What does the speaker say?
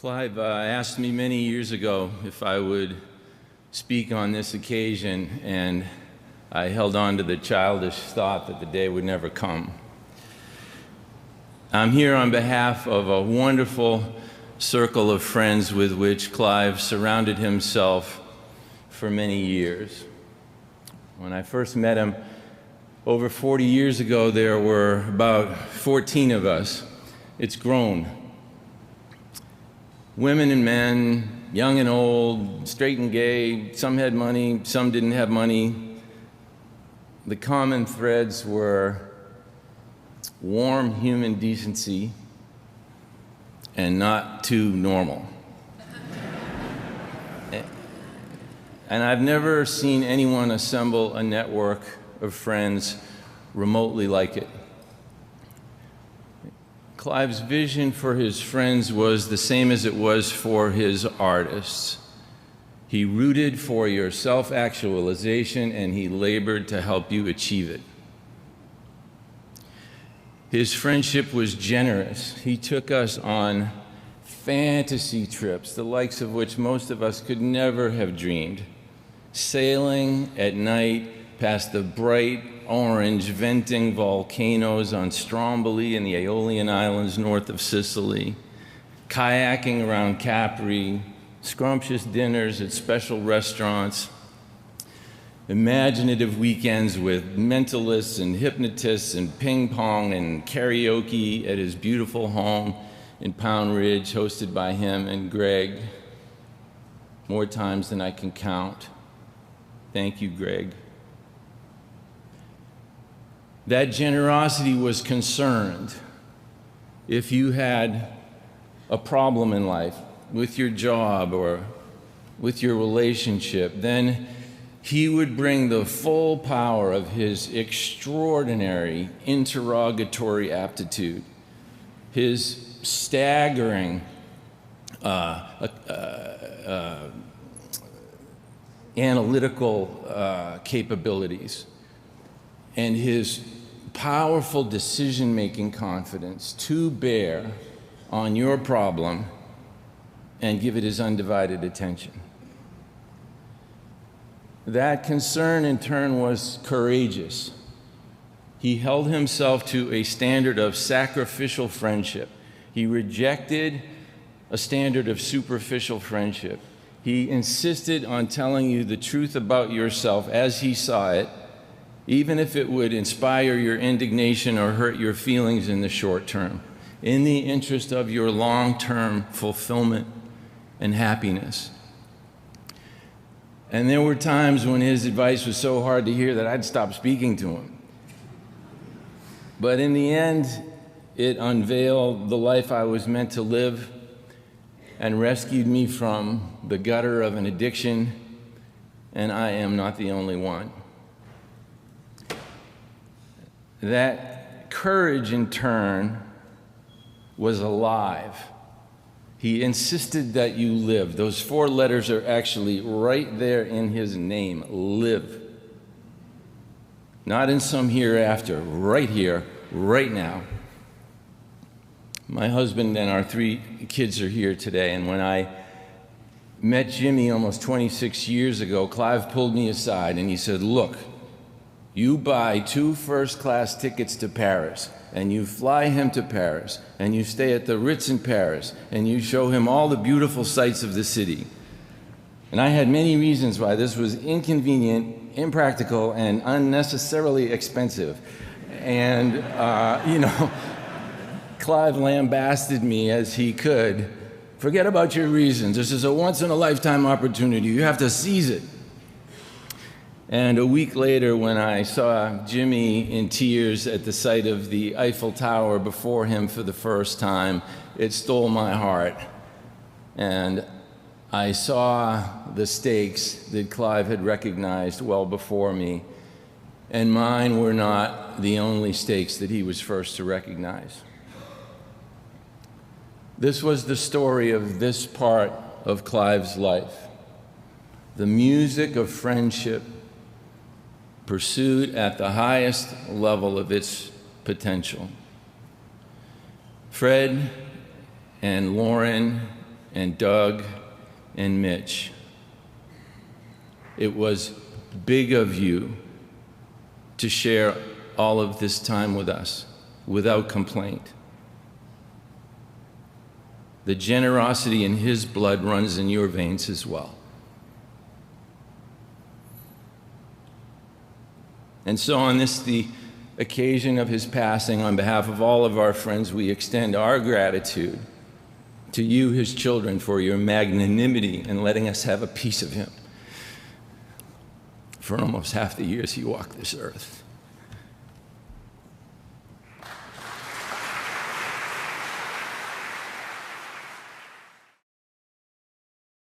Clive asked me many years ago if I would speak on this occasion, and I held on to the childish thought that the day would never come. I'm here on behalf of a wonderful circle of friends with which Clive surrounded himself for many years. When I first met him over 40 years ago, there were about 14 of us. It's grown. Women and men, young and old, straight and gay, some had money, some didn't have money. The common threads were warm human decency and not too normal. And I've never seen anyone assemble a network of friends remotely like it. Clive's vision for his friends was the same as it was for his artists. He rooted for your self-actualization, and he labored to help you achieve it. His friendship was generous. He took us on fantasy trips, the likes of which most of us could never have dreamed. Sailing at night past the bright orange venting volcanoes on Stromboli and the Aeolian Islands north of Sicily, kayaking around Capri, scrumptious dinners at special restaurants, imaginative weekends with mentalists and hypnotists and ping pong and karaoke at his beautiful home in Pound Ridge, hosted by him and Greg, more times than I can count. Thank you, Greg. That generosity was concerned. If you had a problem in life with your job or with your relationship, then he would bring the full power of his extraordinary interrogatory aptitude, his staggering analytical capabilities, and his powerful decision-making confidence to bear on your problem and give it his undivided attention. That concern, in turn, was courageous. He held himself to a standard of sacrificial friendship. He rejected a standard of superficial friendship. He insisted on telling you the truth about yourself as he saw it, even if it would inspire your indignation or hurt your feelings in the short term, in the interest of your long-term fulfillment and happiness. And there were times when his advice was so hard to hear that I'd stop speaking to him. But in the end, it unveiled the life I was meant to live and rescued me from the gutter of an addiction, and I am not the only one. That courage, in turn, was alive. He insisted that you live. Those 4 letters are actually right there in his name, live. Not in some hereafter, right here, right now. My husband and our 3 kids are here today, and when I met Jimmy almost 26 years ago, Clive pulled me aside and he said, "Look, you buy 2 first-class tickets to Paris, and you fly him to Paris, and you stay at the Ritz in Paris, and you show him all the beautiful sights of the city." And I had many reasons why this was inconvenient, impractical, and unnecessarily expensive. And, Clive lambasted me as he could. "Forget about your reasons. This is a once-in-a-lifetime opportunity. You have to seize it." And a week later, when I saw Jimmy in tears at the sight of the Eiffel Tower before him for the first time, it stole my heart. And I saw the stakes that Clive had recognized well before me, and mine were not the only stakes that he was first to recognize. This was the story of this part of Clive's life, the music of friendship pursued at the highest level of its potential. Fred and Lauren and Doug and Mitch. It was big of you to share all of this time with us without complaint. The generosity in his blood runs in your veins as well. And so on the occasion of his passing, on behalf of all of our friends, we extend our gratitude to you, his children, for your magnanimity in letting us have a piece of him for almost half the years he walked this earth.